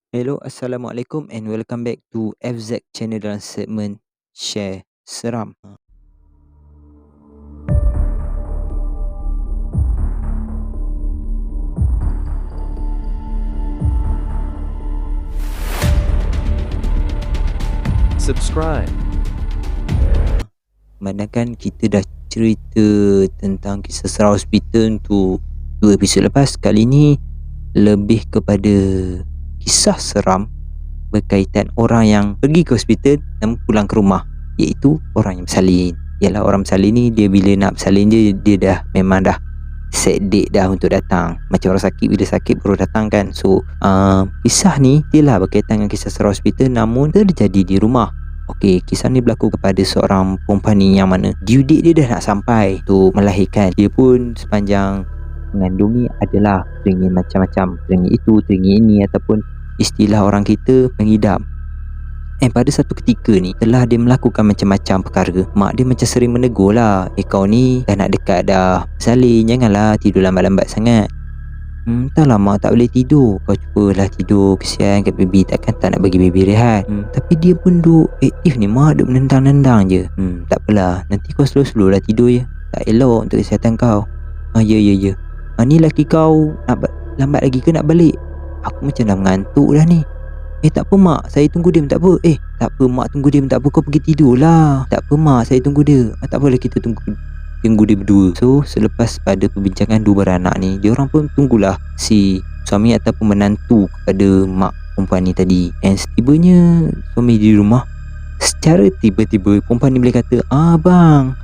Hello, Assalamualaikum and welcome back to FZ channel dalam segmen Share Seram. Subscribe. Manakala kita dah cerita tentang kisah seram hospital untuk 2 episod lepas, kali ni lebih kepada kisah seram berkaitan orang yang pergi ke hospital dan pulang ke rumah, iaitu orang yang bersalin. Yalah, orang bersalin ni dia bila nak bersalin dia dah memang dah set date dah untuk datang. Macam orang sakit, bila sakit baru datang kan. So kisah ni dia lah berkaitan dengan kisah seram hospital, namun terjadi di rumah. Okey, kisah ni berlaku kepada seorang perempuan ni yang mana due date dia dah nak sampai untuk melahirkan. Dia pun sepanjang mengandungi adalah teringin macam-macam, teringin itu, teringin ini, ataupun istilah orang kita mengidam. Pada satu ketika ni, telah dia melakukan macam-macam perkara, mak dia macam sering menegur lah, kau ni dah nak dekat dah bersalin, janganlah tidur lambat-lambat sangat. Entahlah mak, tak boleh tidur. Kau cubalah tidur, kesian kat baby, takkan tak nak bagi baby rehat. Tapi dia pun duk aktif ni mak, duk menendang-nendang je. Tak apalah, nanti kau slow-slow lah tidur ya, tak elok untuk kesihatan kau. Ya. Ni laki kau nak lambat lagi ke nak balik? Aku macam dah mengantuk dah ni. Tak apa mak, saya tunggu dia, tak apa. Tak apa mak, tunggu dia, tak apa, kau pergi tidur lah. Tak apa mak, saya tunggu dia. Tak apalah, kita tunggu dia berdua. So selepas pada perbincangan dua beranak ni, dia orang pun tunggulah si suami ataupun menantu kepada mak perempuan ni tadi. And setibanya suami di rumah, secara tiba-tiba perempuan ni boleh kata, bang,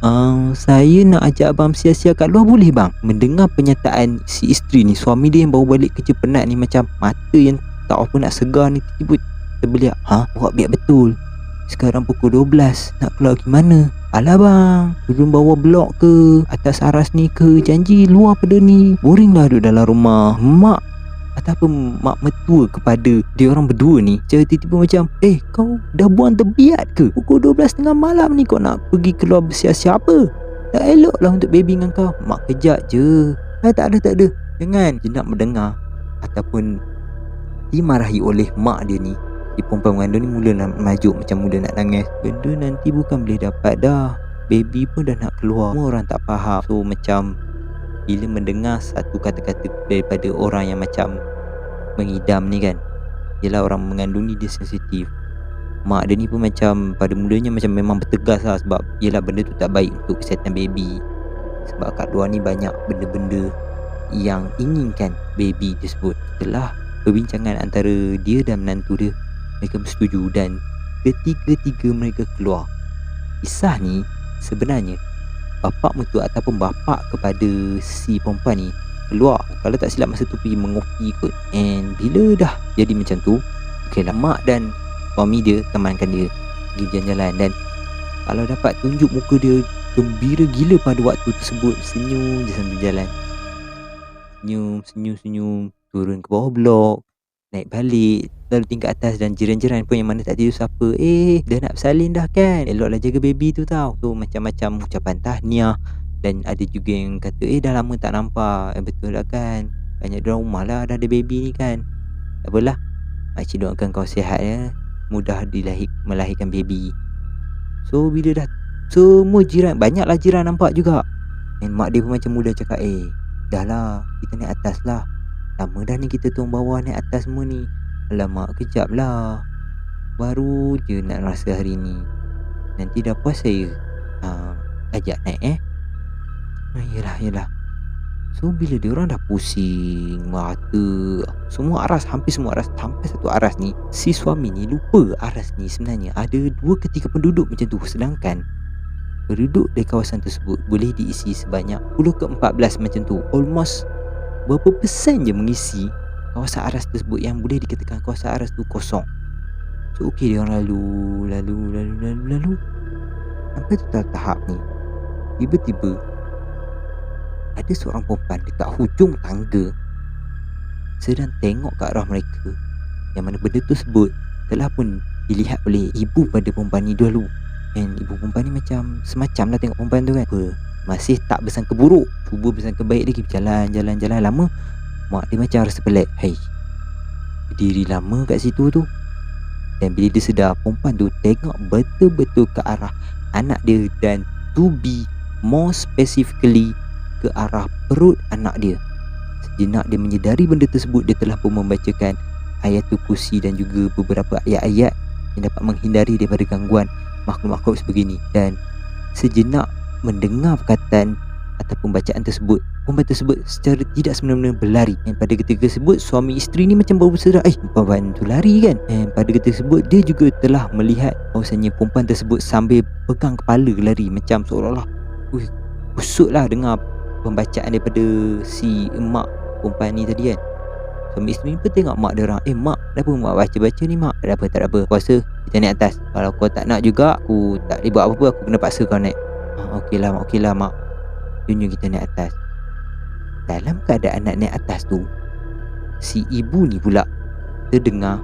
saya nak ajak abang sia-sia kat luar, boleh bang? Mendengar pernyataan si isteri ni, suami dia yang baru balik kerja penat ni, macam mata yang tak apa nak segar ni tiba-tiba terbeliak. Awak biar betul, sekarang pukul 12, nak keluar gimana? Alah bang, turun bawah blok ke, atas aras ni ke, janji luar pada ni, boring lah duduk dalam rumah. Mak ataupun mak mertua kepada dia orang berdua ni cara tiba-tiba macam, kau dah buang terbiat ke? Pukul 12 tengah malam ni kau nak pergi keluar bersiap-siap apa? Tak elok lah untuk baby dengan kau. Mak kejap je. Tak ada, jangan. Dia nak mendengar ataupun dimarahi oleh mak dia ni, si perempuan mengandung ni mula nak majuk, macam mula nak nangis. Benda nanti bukan boleh dapat dah, baby pun dah nak keluar. Semua orang tak faham. So macam bila mendengar satu kata-kata daripada orang yang macam mengidam ni kan, yelah orang mengandung ni dia sensitif. Mak dia ni pun macam pada mulanya macam memang bertegas lah, sebab yelah benda tu tak baik untuk kesihatan baby. Sebab kat luar ni banyak benda-benda yang inginkan baby tersebut. Setelah perbincangan antara dia dan menantu dia, mereka bersetuju dan ketiga-tiga mereka keluar. Kisah ni sebenarnya bapak mertua ataupun bapak kepada si perempuan ni keluar, kalau tak silap masa tu pergi mengopi kot. And bila dah jadi macam tu, okeylah, mak dan suami dia temankan dia pergi jalan-jalan. Dan kalau dapat tunjuk muka dia gembira gila pada waktu tersebut, senyum je sambil jalan, senyum, turun ke bawah blok, naik balik, lalu tingkat atas, dan jiran-jiran pun yang mana tak tidur siapa, dah nak bersalin dah kan, eloklah jaga baby tu tau. So macam-macam ucapan tahniah. Dan ada juga yang kata, dah lama tak nampak. Betul lah kan, banyak dalam rumah lah dah ada baby ni kan. Tak apalah, makcik doakan kau sihat ya, mudah melahirkan baby. So bila dah semua jiran, banyaklah jiran nampak juga. Dan mak dia pun macam mudah cakap, dah lah, kita naik atas lah, lama dah ni kita turun bawah naik atas semua ni. Alamak, kejap lah, baru je nak rasa hari ni, nanti dah puas saya ajak naik Yelah. So bila diorang dah pusing mata, semua aras, hampir semua aras, sampai satu aras ni, si suami ni lupa aras ni sebenarnya ada 2 ke 3 penduduk macam tu. Sedangkan penduduk di kawasan tersebut boleh diisi sebanyak 10 ke 14 macam tu. Almost berapa persen je mengisi kawasan aras tersebut, yang boleh dikatakan kawasan aras tu kosong. So okey, dia orang lalu sampai tu tahap ni, tiba-tiba ada seorang perempuan dekat hujung tangga sedang tengok ke arah mereka, yang mana benda tersebut telah pun dilihat oleh ibu pada perempuan ni dulu. Dan ibu perempuan ni macam semacam lah tengok perempuan tu kan, masih tak bersangka buruk, cuba bersangka baik lagi. Jalan lama, mak dia macam rasa pelik. berdiri lama kat situ tu. Dan bila dia sedar, perempuan tu tengok betul-betul ke arah anak dia, dan to be more specifically ke arah perut anak dia. Sejenak dia menyedari benda tersebut. Dia telah pun membacakan Ayatul Kursi dan juga beberapa ayat-ayat yang dapat menghindari daripada gangguan makhluk-makhluk sebegini. Dan sejenak mendengar perkataan ataupun bacaan tersebut, perempuan tersebut secara tidak semena-mena berlari. Dan pada ketika tersebut, suami isteri ni macam baru sedar, perempuan tu lari kan. Dan pada ketika tersebut, dia juga telah melihat bahawasanya perempuan tersebut sambil pegang kepala lari, macam seolah-olah kusut lah dengar pembacaan daripada si emak perempuan ni tadi kan. Suami isteri ni pun tengok mak dia orang, mak, kenapa mak baca-baca ni mak? Tak ada apa, kuasa kita naik atas. Kalau kau tak nak juga, aku tak boleh buat apa-apa, aku kena paksa kau naik. Okeylah mak, jom kita naik atas. Dalam keadaan nak naik atas tu, si ibu ni pula terdengar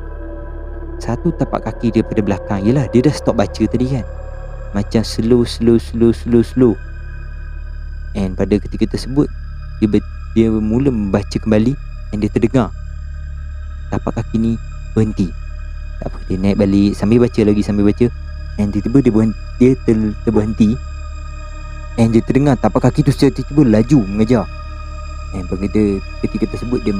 satu tapak kaki daripada belakang. Yelah, dia dah stop baca tadi kan, macam slow. And pada ketika tersebut, dia mula membaca kembali. Dan dia terdengar tapak kaki ni berhenti. Tak apa, dia naik balik sambil baca. And tiba-tiba dia terberhenti. And dia terdengar tapak kaki tu secara tiba-tiba laju mengejar. And pada ketika tersebut, dia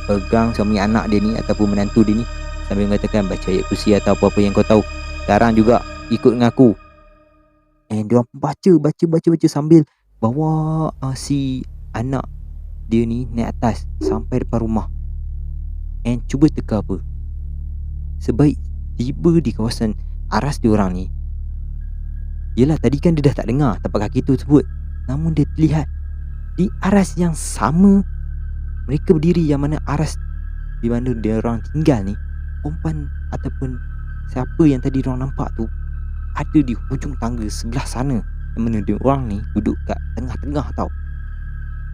pegang suami anak dia ni ataupun menantu dia ni sambil mengatakan, baca ayat kursi atau apa-apa yang kau tahu, sekarang juga ikut dengan aku. And dia baca sambil bawa si anak dia ni naik atas sampai depan rumah. And cuba teka apa, sebaik tiba di kawasan aras diorang ni, yelah tadi kan dia dah tak dengar tapak kaki tu sebut, namun dia terlihat di aras yang sama mereka berdiri, yang mana aras di mana dia orang tinggal ni, perempuan ataupun siapa yang tadi diorang nampak tu ada di hujung tangga sebelah sana, yang mana dia orang ni duduk kat tengah-tengah tau.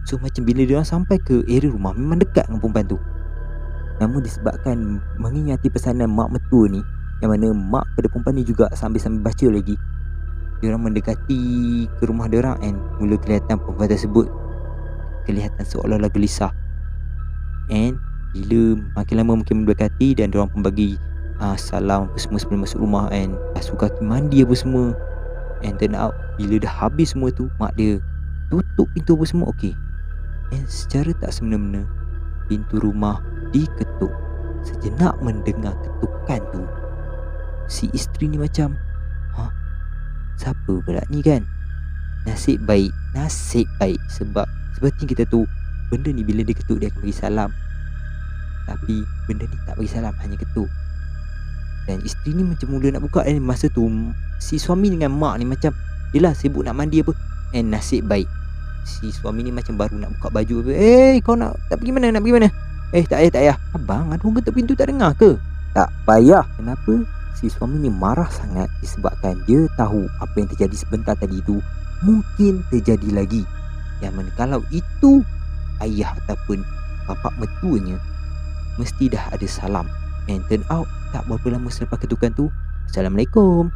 So macam bila dia orang sampai ke area rumah, memang dekat dengan perempuan tu. Namun disebabkan mengingati pesanan mak mertua ni, yang mana mak pada perempuan ni juga sambil baca lagi, dia orang mendekati ke rumah dia orang. And mula kelihatan perempuan tersebut kelihatan seolah-olah gelisah. And bila makin lama makin mendekati, dan dia orang pun bagi salam apa semua sebelum masuk rumah, and basuh kaki, mandi apa semua. And turn out bila dah habis semua tu, mak dia tutup pintu apa semua okey. And secara tak semena-mena, pintu rumah diketuk. Sejenak mendengar ketukan tu, si isteri ni macam, siapa pula ni kan? Nasib baik sebab seperti kita tu, benda ni bila dia ketuk dia akan bagi salam, tapi benda ni tak bagi salam, hanya ketuk. Dan isteri ni macam mula nak buka. Dan masa tu si suami dengan mak ni macam, yelah sibuk nak mandi apa. And nasib baik si suami ni macam baru nak buka baju apa, kau nak pergi mana? Tak payah. Abang, ada orang ketuk pintu tak dengar ke? Tak payah. Kenapa si suami ni marah sangat? Disebabkan dia tahu apa yang terjadi sebentar tadi tu mungkin terjadi lagi, yang mana kalau itu ayah ataupun bapak mertuanya, mesti dah ada salam. And turn out tak berapa lama selepas ketukan tu, Assalamualaikum.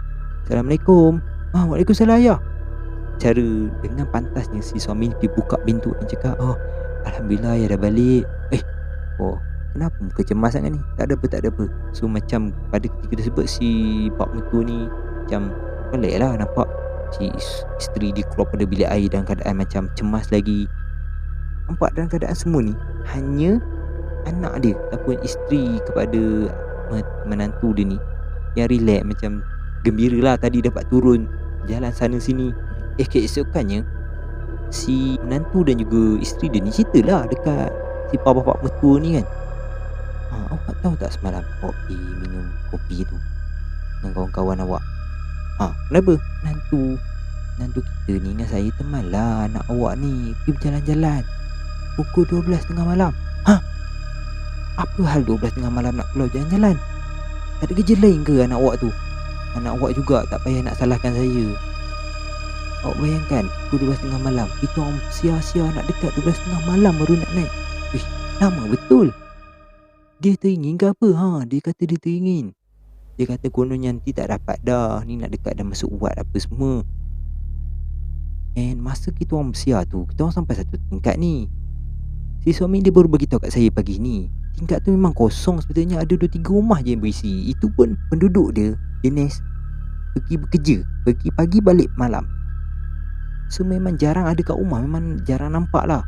Waalaikumsalam ayah. Cara dengan pantasnya si suami pergi buka pintu dan cakap, Alhamdulillah ayah dah balik. Kenapa muka cemas sangat ni? Tak ada apa. So macam pada ketika tersebut, si pak mertua ni macam pelik lah nampak si isteri dia keluar pada bilik air dalam keadaan macam cemas lagi. Nampak dalam keadaan semua ni hanya anak dia ataupun isteri kepada menantu dia ni yang relax, macam gembira lah tadi dapat turun jalan sana sini. Keesokannya si menantu dan juga isteri dia ni ceritalah dekat si bapak mertua ni kan, awak tahu tak semalam awak pergi minum kopi tu dengan kawan-kawan awak? Kenapa? Menantu kita ni dengan saya teman lah anak awak ni pergi berjalan-jalan pukul 12:30 malam. Apa hal 12:30 malam nak keluar jalan-jalan? Tak ada kerja lain ke anak awak tu? Anak awak juga tak payah nak salahkan saya. Awak bayangkan pukul 12:30 malam, kita orang sia-sia nak dekat 12:30 malam baru nak naik. Lama betul. Dia teringin ke apa? Dia kata dia teringin. Dia kata kononnya nanti tak dapat dah, ni nak dekat dah masuk wad apa semua. And masa kita orang bersiar tu, kita orang sampai satu tingkat ni, si suami dia baru beritahu kat saya pagi ni, tingkat tu memang kosong sebetulnya, ada 2-3 rumah je yang berisi. Itu pun penduduk dia jenis pergi bekerja, pergi pagi balik malam. So memang jarang ada kat rumah, memang jarang nampak lah.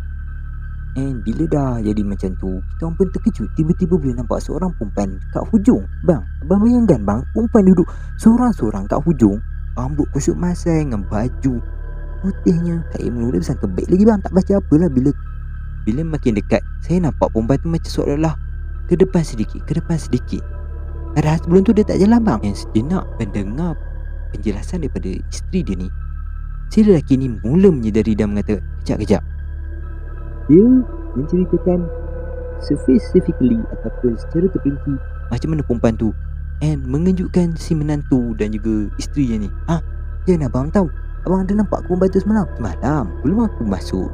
And bila dah jadi macam tu, kita orang pun terkejut. Tiba-tiba boleh nampak seorang perempuan kat hujung. Bang, abang bayangkan bang, perempuan duduk seorang-seorang kat hujung, rambut kusut masai dengan baju putihnya. Saya mula bersangka baik lagi bang, tak baca apalah. Bila makin dekat, saya nampak perempuan tu macam seolah-olah ke depan sedikit. Padahal sebelum tu dia tak jalan bang. Yang sejenak mendengar penjelasan daripada isteri dia ni, si lelaki ni mula menyedari dan mengata, kejap. Dia menceritakan specifically ataupun secara terperinci macam mana perempuan tu, and mengejutkan si menantu dan juga isteri dia ni. Jangan abang tahu, abang ada nampak perempuan tu semalam belum aku masuk,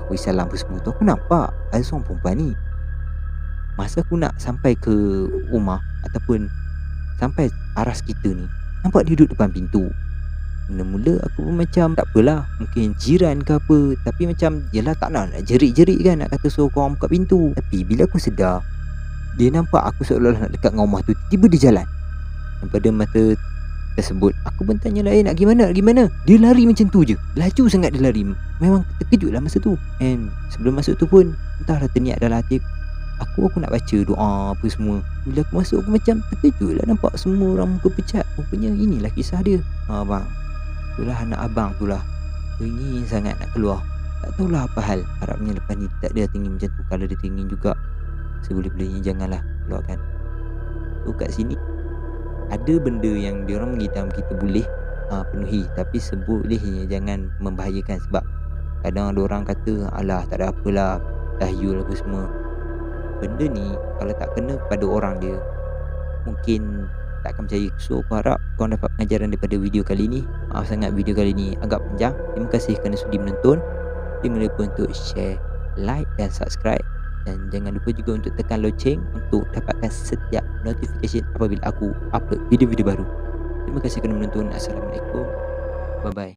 aku salam apa semua tu, aku nampak ada seorang perempuan ni. Masa aku nak sampai ke rumah ataupun sampai aras kita ni, nampak dia duduk depan pintu. Mula-mula aku pun macam tak apalah, mungkin jiran ke apa. Tapi macam yelah, tak nak jerit-jerit kan, nak kata suruh korang buka pintu. Tapi bila aku sedar, dia nampak aku seolah-olah nak dekat dengan rumah tu, tiba-tiba dia jalan. Daripada mata tersebut, aku pun tanya lah, nak gimana? Dia lari macam tu je, laju sangat dia lari. Memang terkejut lah masa tu. And sebelum masuk tu pun, entahlah terniat dalam hati aku nak baca doa apa semua. Bila aku masuk, aku macam terkejut lah, nampak semua orang muka pecat. Rupanya inilah kisah dia. Bang, itulah anak abang tu lah, ingin sangat nak keluar. Tak tahulah apa hal. Harapnya lepas ni tak dia tinggi macam tu. Kalau dia tinggi juga, seboleh-bolehnya janganlah keluarkan. So kat sini ada benda yang diorang mengidam kita boleh penuhi, tapi sebolehnya jangan membahayakan. Sebab kadang ada orang kata, alah tak ada apalah, tahyul apa semua. Benda ni kalau tak kena pada orang dia, mungkin tak akan percaya. So aku harap korang dapat pengajaran daripada video kali ni. Maaf sangat video kali ni agak panjang. Terima kasih kerana sudi menonton. Jangan lupa untuk share, like dan subscribe. Dan jangan lupa juga untuk tekan loceng untuk dapatkan setiap notification apabila aku upload video-video baru. Terima kasih kerana menonton. Assalamualaikum. Bye bye.